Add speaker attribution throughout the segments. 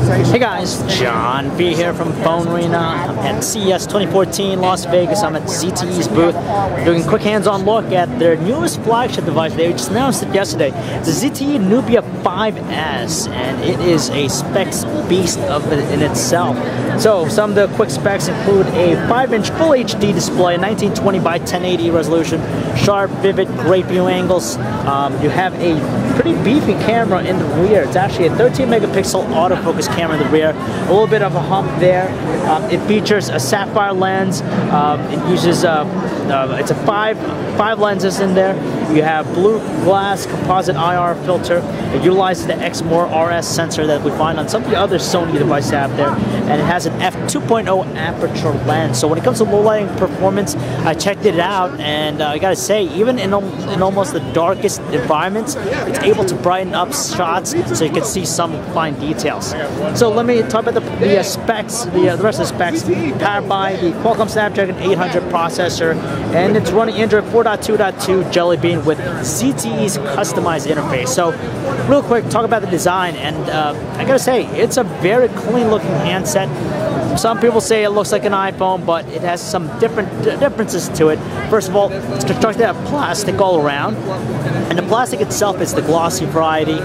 Speaker 1: Hey guys, John B here from PhoneArena. I'm at CES 2014 Las Vegas. I'm at ZTE's booth doing a quick hands-on look at their newest flagship device. They just announced it yesterday. The ZTE Nubia Z5s, and it is a specs beast in itself. So some of the quick specs include a 5-inch Full HD display, 1920 by 1080 resolution, sharp, vivid, great view angles. You have a pretty beefy camera in the rear. It's actually a 13 megapixel autofocus camera in the rear. A little bit of a hump there. It features a sapphire lens. It uses it's a five lenses in there. You have blue glass composite IR filter. It utilizes the Exmor RS sensor that we find on some of the other Sony devices out there, and it has an f2.0 aperture lens. So when it comes to low lighting performance, I checked it out, and I gotta say, even in almost the darkest environments, it's able to brighten up shots so you can see some fine details. So let me talk about the specs, the rest of the specs. Powered by the Qualcomm Snapdragon 800 processor, and it's running Android 4.2.2 Jelly Bean with ZTE's customized interface. So real quick, talk about the design, and I gotta say, it's a very clean looking handset. Some people say it looks like an iPhone, but it has some differences to it. First of all, it's constructed out of plastic all around, and the plastic itself is the glossy variety.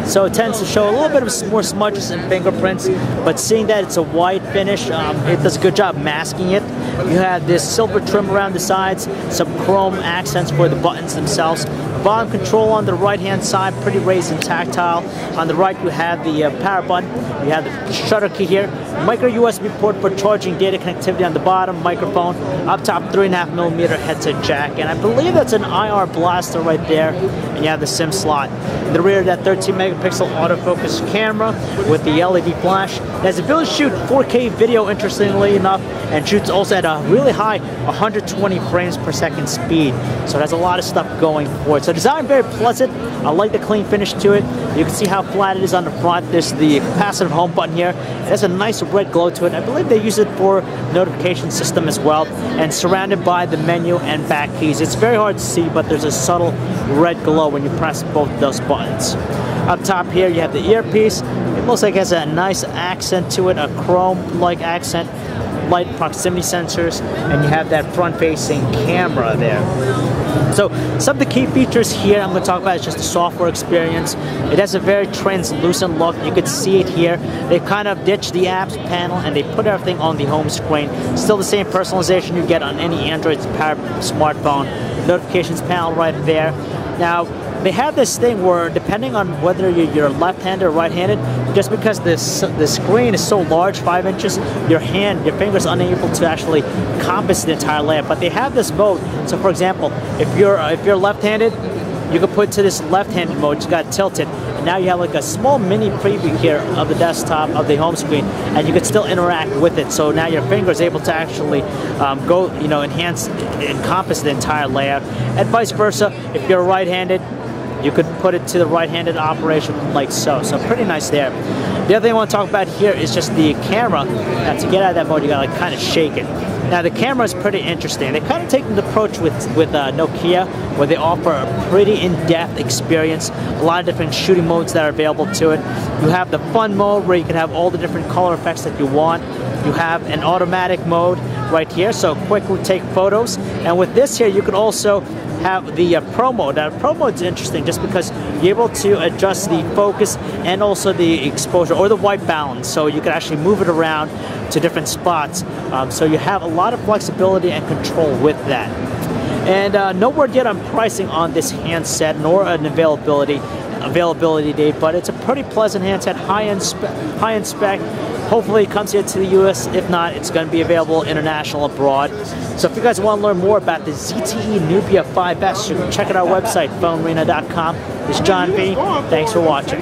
Speaker 1: So it tends to show a little bit of more smudges and fingerprints, but seeing that it's a white finish, it does a good job masking it. You have this silver trim around the sides, some chrome accents for the buttons themselves. Volume control on the right-hand side, pretty raised and tactile. On the right, you have the power button. You have the shutter key here. Micro USB port for charging data connectivity on the bottom. Microphone. Up top, 3.5mm headset jack. And I believe that's an IR blaster right there. And you have the SIM slot. In the rear, that 13 megapixel autofocus camera with the LED flash. It has the ability to shoot 4K video, interestingly enough, and shoots also at a really high 120 frames per second speed. So it has a lot of stuff going for it. So design very pleasant. I like the clean finish to it. You can see how flat it is on the front. There's the capacitive home button here. It has a nice red glow to it. I believe they use it for notification system as well, and surrounded by the menu and back keys. It's very hard to see, but there's a subtle red glow when you press both those buttons. Up top here, you have the earpiece. It looks like it has a nice accent to it, a chrome-like accent, light proximity sensors, and you have that front-facing camera there. So some of the key features here I'm going to talk about is just the software experience. It has a very translucent look. You can see it here. They kind of ditched the apps panel and they put everything on the home screen. Still the same personalization you get on any Android-powered smartphone. Notifications panel right there. Now, they have this thing where, depending on whether you're left-handed or right-handed, just because the screen is so large, 5 inches, your finger's unable to actually compass the entire layout. But they have this mode. So, for example, if you're left-handed, you can put to this left-handed mode. You got tilted, and now you have like a small mini preview here of the desktop of the home screen, and you can still interact with it. So now your finger is able to actually go, enhance, encompass the entire layout, and vice versa. If you're right-handed, you could put it to the right-handed operation like so. So pretty nice there. The other thing I want to talk about here is just the camera. Now to get out of that mode, you gotta kind of shake it. Now the camera is pretty interesting. They kind of take the approach with Nokia, where they offer a pretty in-depth experience. A lot of different shooting modes that are available to it. You have the fun mode where you can have all the different color effects that you want. You have an automatic mode right here, so quickly take photos. And with this here, you can also have the Pro mode. Now, Pro mode is interesting just because you're able to adjust the focus and also the exposure or the white balance, so you can actually move it around to different spots. So you have a lot of flexibility and control with that. And no word yet on pricing on this handset, nor an availability date, but it's a pretty pleasant handset, high-end spec. Hopefully it comes here to the US. If not, it's going to be available international abroad. So if you guys want to learn more about the ZTE Nubia Z5s, you can check out our website, PhoneArena.com. This is John B. Thanks for watching.